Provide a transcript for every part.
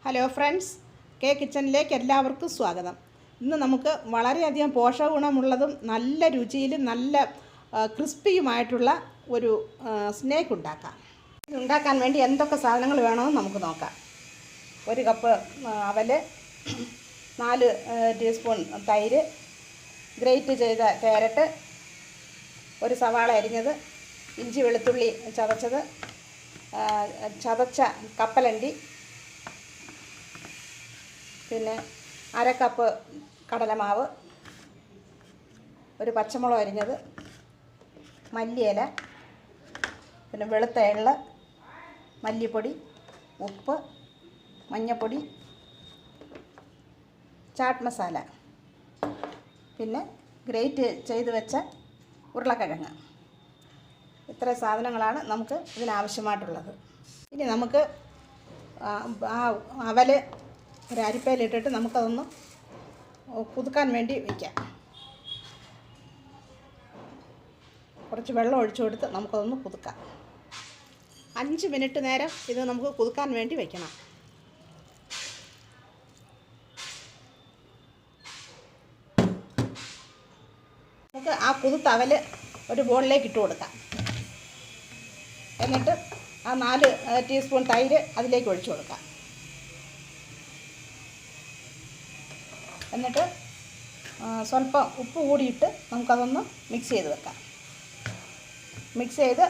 Hello friends, K കിച്ചണിലേക്ക് എല്ലാവർക്കും സ്വാഗതം. ഇന്ന് നമുക്ക് വളരെയധികം പോഷകഗുണമുള്ളതും നല്ല രുചിയിലും നല്ല ക്രിസ്പിയുമായിട്ടുള്ള ഒരു സ്നേക്ക് ഉണ്ടാക്കാം. ഉണ്ടാക്കാൻ വേണ്ടി എന്തൊക്കെ സാധനങ്ങൾ വേണമെന്ന് നമുക്ക് നോക്കാം. 1 കപ്പ് അവല്, 4 ടീസ്പൂൺ തൈര്, ഗ്രേറ്റ് ചെയ്ത ക്യാരറ്റ്, 1 സവാള അരിഞ്ഞത്, ഇഞ്ചി വെളുത്തുള്ളി ചതച്ചത്, ചതച്ച കപ്പലണ്ടി, പിന്നെ 1/2 കപ്പ് കടലമാവ്, 1 പച്ചമുളക് അരിഞ്ഞത്, മല്ലിയില, പിന്നെ വെളുത്ത എള്ള്, മല്ലിപ്പൊടി, ഉപ്പ്, മഞ്ഞൾപ്പൊടി, ചാട്ട് മസാല, പിന്നെ ഗ്രേറ്റ് ചെയ്ത് വെച്ച ഉരുളക്കിഴങ്ങ്. ഇത്ര സാധനങ്ങളാണ് നമുക്ക് ഇതിനാവശ്യമായിട്ടുള്ളത്. ഇനി നമുക്ക് ആ അവല് ഒരു അരിപ്പയിലിട്ടിട്ട് നമുക്കതൊന്ന് കുതുക്കാൻ വേണ്ടി വയ്ക്കാം. കുറച്ച് വെള്ളം ഒഴിച്ചു കൊടുത്ത് നമുക്കതൊന്ന് കുതുക്കാം. 5 മിനിറ്റ് നേരം ഇത് നമുക്ക് കുതുക്കാൻ വേണ്ടി വയ്ക്കണം. നമുക്ക് ആ കുതുത്ത അവല് ഒരു ബോളിലേക്ക് ഇട്ട് കൊടുക്കാം. എന്നിട്ട് ആ 4 ടീസ്പൂൺ തൈര് അതിലേക്ക് ഒഴിച്ചു കൊടുക്കാം. എന്നിട്ട് സ്വല്പം ഉപ്പ് കൂടിയിട്ട് നമുക്കതൊന്ന് മിക്സ് ചെയ്ത് വെക്കാം. മിക്സ് ചെയ്ത്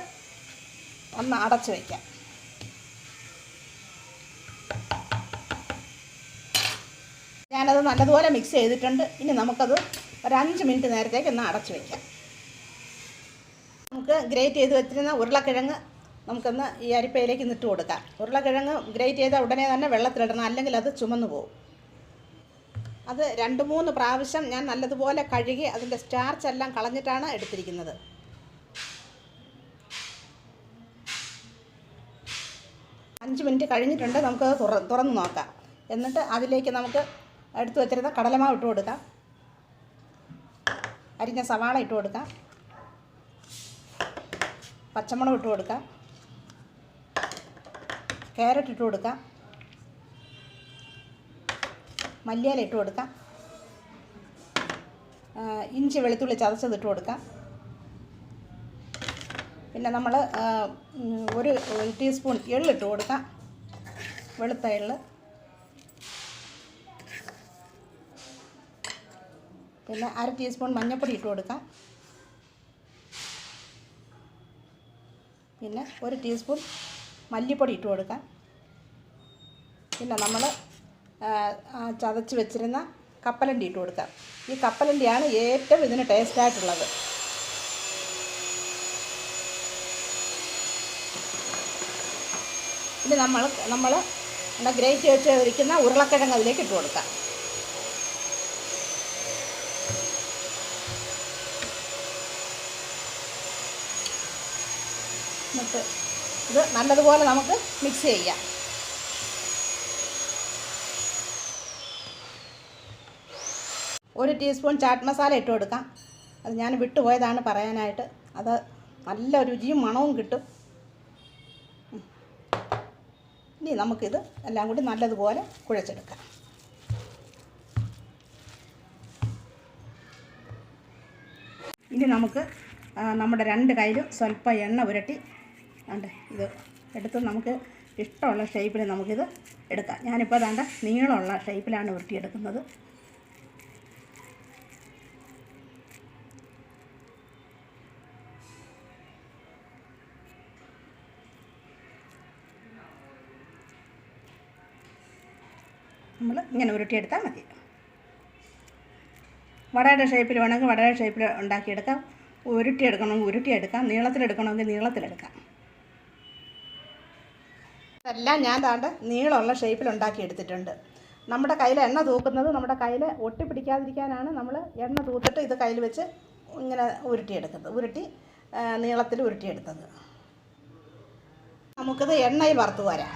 ഒന്ന് അടച്ച് വയ്ക്കാം. ഞാനത് നല്ലതുപോലെ മിക്സ് ചെയ്തിട്ടുണ്ട്. ഇനി നമുക്കത് ഒരു 5 മിനിറ്റ് നേരത്തേക്ക് ഒന്ന് അടച്ച് വയ്ക്കാം. നമുക്ക് ഗ്രേറ്റ് ചെയ്ത് വെച്ചിരുന്ന ഉരുളക്കിഴങ്ങ് നമുക്കൊന്ന് ഈ അരിപ്പയിലേക്ക് ഇട്ട് കൊടുക്കാം. ഉരുളക്കിഴങ്ങ് ഗ്രേറ്റ് ചെയ്ത ഉടനെ തന്നെ വെള്ളത്തിലിടണം, അല്ലെങ്കിൽ അത് ചുമന്നു പോകും. അത് 2-3 പ്രാവശ്യം ഞാൻ നല്ലതുപോലെ കഴുകി അതിൻ്റെ സ്റ്റാർച്ച് എല്ലാം കളഞ്ഞിട്ടാണ് എടുത്തിരിക്കുന്നത്. അഞ്ച് മിനിറ്റ് കഴിഞ്ഞിട്ടുണ്ട്. നമുക്കത് തുറന്ന് നോക്കാം. എന്നിട്ട് അതിലേക്ക് നമുക്ക് എടുത്തു വച്ചിരുന്ന കടലമാവ് ഇട്ട് കൊടുക്കാം, അരിഞ്ഞ സവാള ഇട്ട് കൊടുക്കാം, പച്ചമുളക് ഇട്ട് കൊടുക്കാം, ക്യാരറ്റ് ഇട്ട് കൊടുക്കാം, മല്ലിയില ഇട്ട് കൊടുക്കാം, ഇഞ്ചി വെളുത്തുള്ളി ചതച്ചത് ഇട്ട് കൊടുക്കാം. പിന്നെ നമ്മൾ 1 ടീസ്പൂൺ എള്ളിട്ട് കൊടുക്കാം, വെളുത്ത എള്ള്. പിന്നെ 1/2 ടീസ്പൂൺ മഞ്ഞൾപ്പൊടി ഇട്ട് കൊടുക്കാം. പിന്നെ 1 ടീസ്പൂൺ മല്ലിപ്പൊടി ഇട്ട് കൊടുക്കാം. പിന്നെ നമ്മൾ ചതച്ച് വെച്ചിരുന്ന കപ്പലണ്ടി ഇട്ട് കൊടുക്കാം. ഈ കപ്പലണ്ടിയാണ് ഏറ്റവും ഇതിന് ടേസ്റ്റായിട്ടുള്ളത്. ഇനി നമ്മൾ ഗ്രേറ്റ് വെച്ചിരിക്കുന്ന ഉരുളക്കിഴങ്ങ് അതിലേക്ക് ഇട്ട് കൊടുക്കാം. എന്നിട്ട് ഇത് നല്ലതുപോലെ നമുക്ക് മിക്സ് ചെയ്യാം. ഒരു ടീസ്പൂൺ ചാട്ട് മസാല ഇട്ട് കൊടുക്കാം. അത് ഞാൻ വിട്ടുപോയതാണ് പറയാനായിട്ട്. അത് നല്ല രുചിയും മണവും കിട്ടും. ഇനി നമുക്കിത് എല്ലാം കൂടി നല്ലതുപോലെ കുഴച്ചെടുക്കാം. ഇനി നമുക്ക് നമ്മുടെ 2 കയ്യിലും സ്വല്പം എണ്ണ പുരട്ടി ഇത് എടുത്ത് നമുക്ക് ഇഷ്ടമുള്ള ഷേപ്പിൽ നമുക്കിത് എടുക്കാം. ഞാനിപ്പോൾ അതാണ്ട് നീളമുള്ള ഷേപ്പിലാണ് ഉരുട്ടിയെടുക്കുന്നത്. നമ്മൾ ഇങ്ങനെ ഉരുട്ടിയെടുത്താൽ മതി. വടയുടെ ഷേപ്പിൽ വേണമെങ്കിൽ വടയുടെ ഷേപ്പിൽ ഉണ്ടാക്കിയെടുക്കാം. ഉരുട്ടിയെടുക്കണമെങ്കിൽ ഉരുട്ടിയെടുക്കാം. നീളത്തിലെടുക്കണമെങ്കിൽ നീളത്തിലെടുക്കാം. ഇതെല്ലാം ഞാൻ താണ്ട് നീളമുള്ള ഷേപ്പിൽ ഉണ്ടാക്കിയെടുത്തിട്ടുണ്ട്. നമ്മുടെ കയ്യിൽ എണ്ണ തൂക്കുന്നത് നമ്മുടെ കയ്യിൽ ഒട്ടിപ്പിടിക്കാതിരിക്കാനാണ് നമ്മൾ എണ്ണ തൂത്തിട്ട് ഇത് കയ്യിൽ വെച്ച് ഇങ്ങനെ ഉരുട്ടി നീളത്തിൽ ഉരുട്ടിയെടുത്തത്. നമുക്കിത് എണ്ണയിൽ വറുത്ത് വരാം.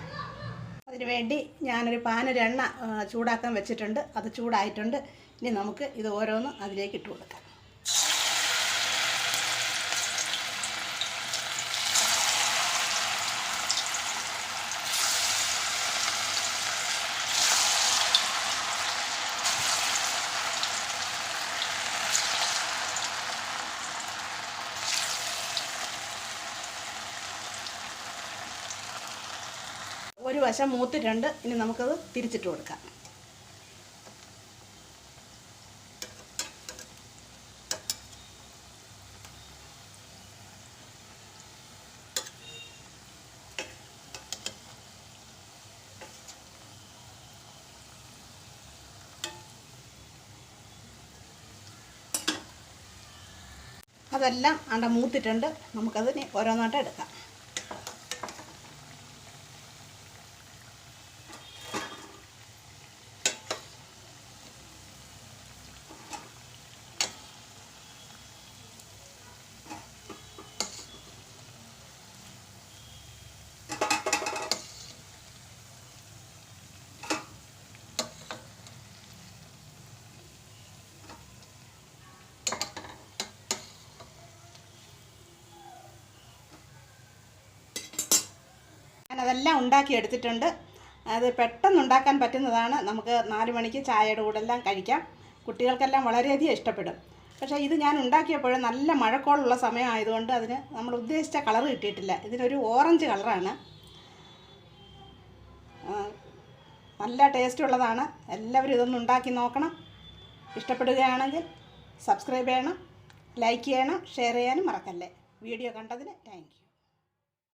അതിന് വേണ്ടി ഞാനൊരു പാനൊരു എണ്ണ ചൂടാക്കാൻ വെച്ചിട്ടുണ്ട്. അത് ചൂടായിട്ടുണ്ട്. ഇനി നമുക്ക് ഇത് ഓരോന്ന് അതിലേക്ക് ഇട്ട് കൊടുക്കാം. വശം മൂത്തിട്ടുണ്ട്. ഇനി നമുക്കത് തിരിച്ചിട്ട് കൊടുക്കാം. അതെല്ലാം മൂത്തിട്ടുണ്ട്. നമുക്കതിന് ഓരോന്നായിട്ട് എടുക്കാം. ഞാനതെല്ലാം ഉണ്ടാക്കി എടുത്തിട്ടുണ്ട്. അത് പെട്ടെന്ന് ഉണ്ടാക്കാൻ പറ്റുന്നതാണ്. നമുക്ക് 4 മണിക്ക് ചായയുടെ കൂടെ എല്ലാം കഴിക്കാം. കുട്ടികൾക്കെല്ലാം വളരെയധികം ഇഷ്ടപ്പെടും. പക്ഷേ ഇത് ഞാൻ ഉണ്ടാക്കിയപ്പോൾ നല്ല മഴക്കോളുള്ള സമയമായതുകൊണ്ട് അതിന് നമ്മൾ ഉദ്ദേശിച്ച കളർ കിട്ടിയിട്ടില്ല. ഇതിനൊരു ഓറഞ്ച് കളറാണ്. നല്ല ടേസ്റ്റുള്ളതാണ്. എല്ലാവരും ഇതൊന്ന് ഉണ്ടാക്കി നോക്കണം. ഇഷ്ടപ്പെടുകയാണെങ്കിൽ സബ്സ്ക്രൈബ് ചെയ്യണം, ലൈക്ക് ചെയ്യണം, ഷെയർ ചെയ്യാനും മറക്കല്ലേ. വീഡിയോ കണ്ടതിന് താങ്ക് യു.